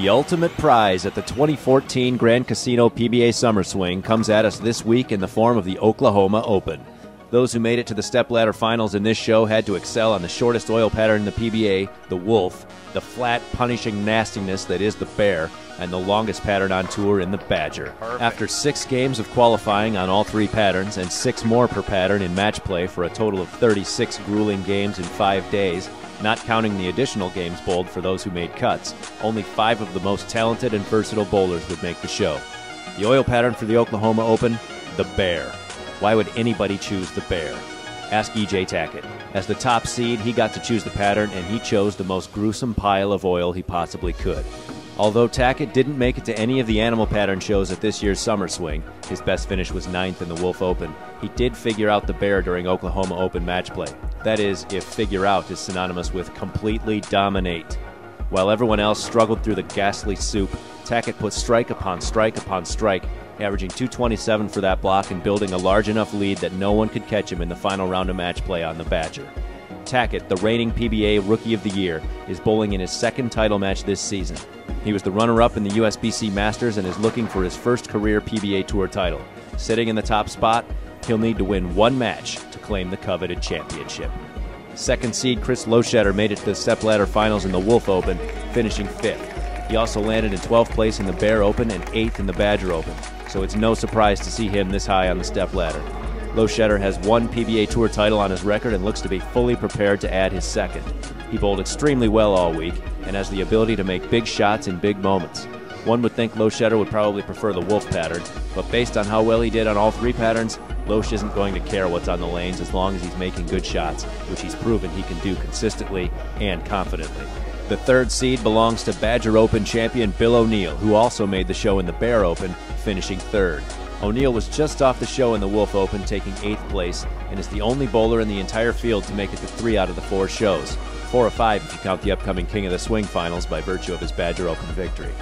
The ultimate prize at the 2014 Grand Casino PBA Summer Swing comes at us this week in the form of the Oklahoma Open. Those who made it to the stepladder finals in this show had to excel on the shortest oil pattern in the PBA, the Wolf, the flat, punishing nastiness that is the Bear, and the longest pattern on tour in the Badger. Perfect. After 6 games of qualifying on all 3 patterns and 6 more per pattern in match play for a total of 36 grueling games in 5 days, not counting the additional games bowled for those who made cuts, only 5 of the most talented and versatile bowlers would make the show. The oil pattern for the Oklahoma Open, the Bear. Why would anybody choose the Bear? Ask E.J. Tackett. As the top seed, he got to choose the pattern, and he chose the most gruesome pile of oil he possibly could. Although Tackett didn't make it to any of the animal pattern shows at this year's Summer Swing, his best finish was 9th in the Wolf Open, he did figure out the Bear during Oklahoma Open match play. That is, if figure out is synonymous with completely dominate. While everyone else struggled through the ghastly soup, Tackett put strike upon strike upon strike, averaging 227 for that block and building a large enough lead that no one could catch him in the final round of match play on the Badger. Tackett, the reigning PBA Rookie of the Year, is bowling in his 2nd title match this season. He was the runner-up in the USBC Masters and is looking for his first career PBA Tour title. Sitting in the top spot, he'll need to win 1 match to claim the coveted championship. 2nd seed Chris Loschetter made it to the stepladder finals in the Wolf Open, finishing 5th. He also landed in 12th place in the Bear Open and 8th in the Badger Open, so it's no surprise to see him this high on the stepladder. Loschetter has 1 PBA Tour title on his record and looks to be fully prepared to add his 2nd. He bowled extremely well all week and has the ability to make big shots in big moments. One would think Loschetter would probably prefer the Wolf pattern, but based on how well he did on all 3 patterns, Loesch isn't going to care what's on the lanes as long as he's making good shots, which he's proven he can do consistently and confidently. The 3rd seed belongs to Badger Open champion Bill O'Neill, who also made the show in the Bear Open, finishing 3rd. O'Neill was just off the show in the Wolf Open, taking 8th place, and is the only bowler in the entire field to make it to 3 out of the 4 shows. 4 of 5 if you count the upcoming King of the Swing finals by virtue of his Badger Open victory.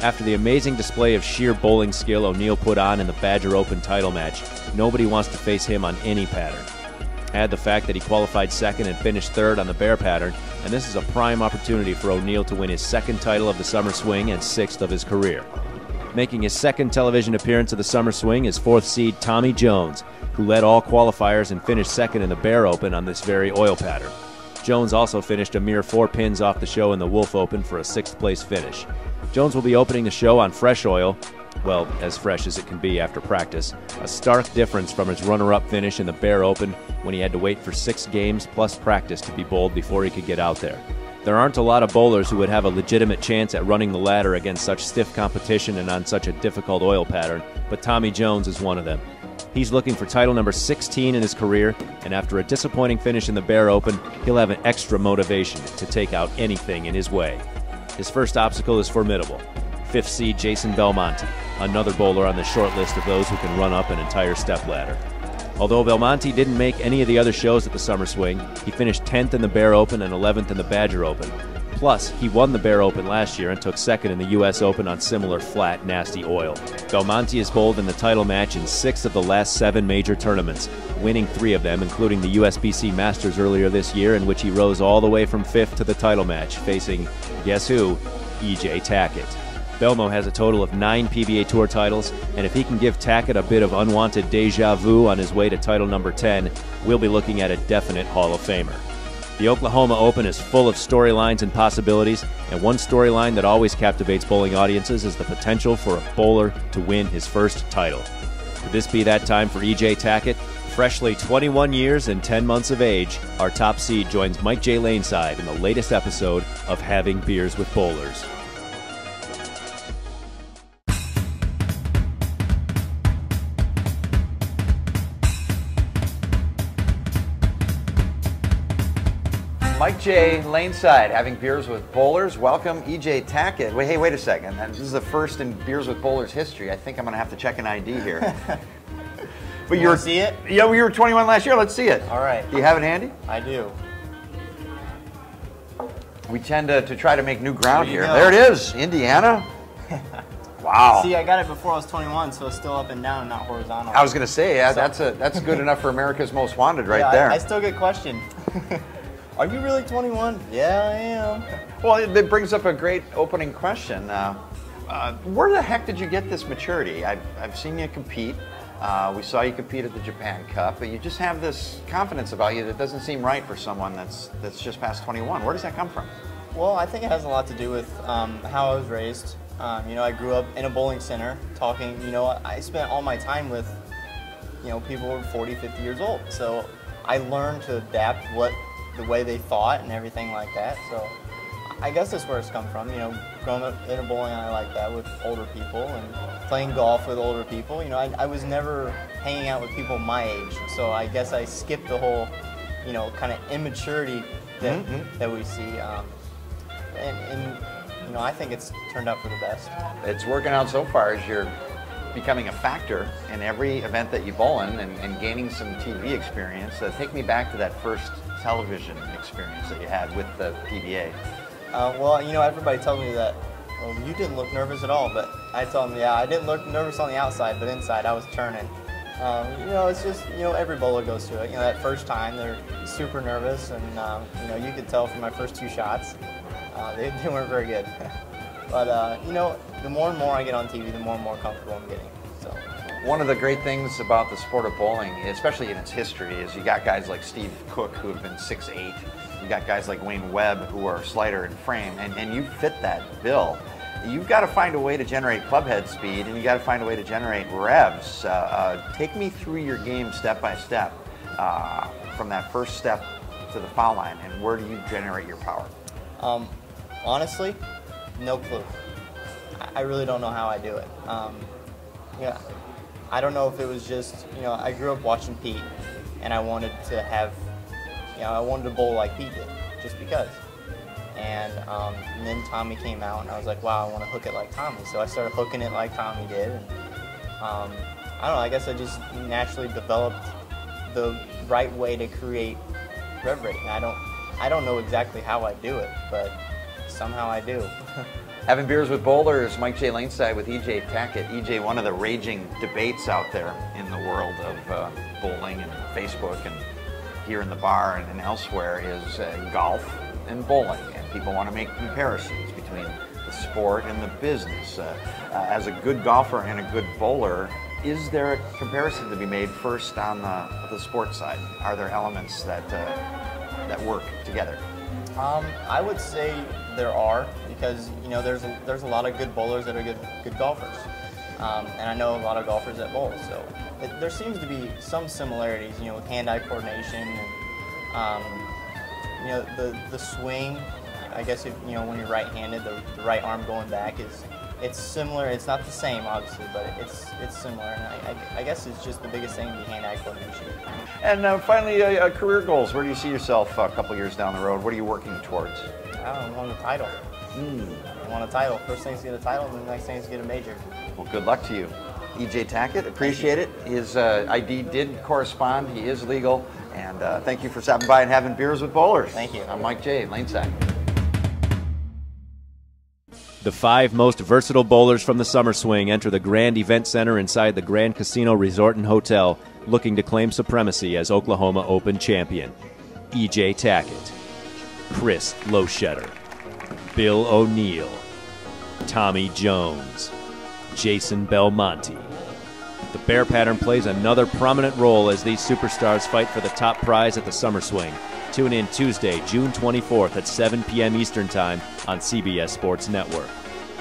After the amazing display of sheer bowling skill O'Neill put on in the Badger Open title match, nobody wants to face him on any pattern. Add the fact that he qualified 2nd and finished 3rd on the Bear pattern, and this is a prime opportunity for O'Neill to win his 2nd title of the Summer Swing and 6th of his career. Making his 2nd television appearance of the Summer Swing is 4th seed Tommy Jones, who led all qualifiers and finished 2nd in the Bear Open on this very oil pattern. Jones also finished a mere 4 pins off the show in the Wolf Open for a 6th place finish. Jones will be opening the show on fresh oil, well, as fresh as it can be after practice, a stark difference from his runner-up finish in the Bear Open when he had to wait for 6 games plus practice to be bowled before he could get out there. There aren't a lot of bowlers who would have a legitimate chance at running the ladder against such stiff competition and on such a difficult oil pattern, but Tommy Jones is one of them. He's looking for title number 16 in his career, and after a disappointing finish in the Bear Open, he'll have an extra motivation to take out anything in his way. His first obstacle is formidable. 5th seed Jason Belmonte, another bowler on the short list of those who can run up an entire stepladder. Although Belmonte didn't make any of the other shows at the Summer Swing, he finished 10th in the Bear Open and 11th in the Badger Open. Plus, he won the Bear Open last year and took 2nd in the U.S. Open on similar flat, nasty oil. Belmonte has bowled in the title match in 6 of the last 7 major tournaments, winning 3 of them, including the USBC Masters earlier this year, in which he rose all the way from 5th to the title match, facing, guess who? E.J. Tackett. Belmo has a total of 9 PBA Tour titles, and if he can give Tackett a bit of unwanted deja vu on his way to title number 10, we'll be looking at a definite Hall of Famer. The Oklahoma Open is full of storylines and possibilities, and one storyline that always captivates bowling audiences is the potential for a bowler to win his first title. Could this be that time for E.J. Tackett? Freshly 21 years and 10 months of age, our top seed joins Mike J. Laneside in the latest episode of Having Beers with Bowlers. Mike J. Laneside, Having Beers with Bowlers. Welcome, E.J. Tackett. Wait, hey, wait a second. This is the first in Beers with Bowlers history. I think I'm going to have to check an ID here. But you see it? Yeah, well, you were 21 last year. Let's see it. All right. Do you have it handy? I do. We tend to try to make new ground here. Go. There it is, Indiana. Wow. See, I got it before I was 21, so it's still up and down, not horizontal. I was going to say, yeah, that's good enough for America's Most Wanted right there. I still get questioned. Are you really 21? Yeah, I am. Well, it brings up a great opening question. Where the heck did you get this maturity? I've seen you compete. We saw you compete at the Japan Cup, but you just have this confidence about you that doesn't seem right for someone that's just past 21. Where does that come from? Well, I think it has a lot to do with how I was raised. You know, I grew up in a bowling center talking, you know, I spent all my time with, you know, people who were 40, 50 years old. So I learned to adapt the way they thought and everything like that. So I guess that's where it's come from, you know, growing up in a bowling alley like that with older people and playing golf with older people. You know, I was never hanging out with people my age, so I guess I skipped the whole, you know, kind of immaturity that we see. And, you know, I think it's turned out for the best. It's working out so far as you're becoming a factor in every event that you bowl in and gaining some TV experience. Take me back to that first television experience that you had with the PBA. Well, you know, everybody tells me that, well, you didn't look nervous at all, but I tell them, yeah, I didn't look nervous on the outside, but inside I was turning. You know, it's just, you know, every bowler goes through it. You know, that first time they're super nervous, and, you know, you could tell from my first 2 shots, they weren't very good. But, you know, the more and more I get on TV, the more and more comfortable I'm getting. So. One of the great things about the sport of bowling, especially in its history, is you got guys like Steve Cook who have been 6'8". You got guys like Wayne Webb who are slighter in frame, and you fit that bill. You've got to find a way to generate club head speed, and you got to find a way to generate revs. Take me through your game step by step, from that first step to the foul line, and where do you generate your power? Honestly, no clue. I really don't know how I do it. Yeah, I don't know if it was just, you know, I grew up watching Pete, and I wanted to have, you know, I wanted to bowl like Pete did, just because. And then Tommy came out, and I was like, wow, I want to hook it like Tommy. So I started hooking it like Tommy did. And, I don't know, I guess I just naturally developed the right way to create rev rating. I don't know exactly how I do it, but somehow I do. Having Beers with Bowlers, Mike J. Laneside with E.J. Tackett. E.J., one of the raging debates out there in the world of bowling and Facebook and here in the bar and elsewhere is golf and bowling. And people want to make comparisons between the sport and the business. As a good golfer and a good bowler, is there a comparison to be made first on the sports side? Are there elements that work together? I would say there are, because, you know, there's a lot of good bowlers that are good golfers, and I know a lot of golfers that bowl. So there seems to be some similarities, you know, with hand-eye coordination and you know, the swing. I guess if, you know, when you're right-handed, the right arm going back it's similar. It's not the same, obviously, but it's similar. And I guess it's just the biggest thing, the hand-eye coordination. And finally, career goals. Where do you see yourself a couple years down the road? What are you working towards? I want a title. I want a title. First thing is to get a title, and the next thing is to get a major. Well, good luck to you. E.J. Tackett, appreciate it. His ID did correspond. He is legal. And thank you for stopping by and having beers with bowlers. Thank you. I'm Mike J. Laneside. The 5 most versatile bowlers from the Summer Swing enter the Grand Event Center inside the Grand Casino Resort and Hotel, looking to claim supremacy as Oklahoma Open champion. E.J. Tackett, Chris Loschetter, Bill O'Neill, Tommy Jones, Jason Belmonte. The bear pattern plays another prominent role as these superstars fight for the top prize at the Summer Swing. Tune in Tuesday, June 24th at 7 p.m. Eastern Time on CBS Sports Network.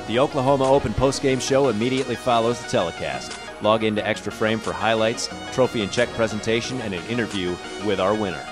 The Oklahoma Open postgame show immediately follows the telecast. Log into Xtra Frame for highlights, trophy and check presentation, and an interview with our winner.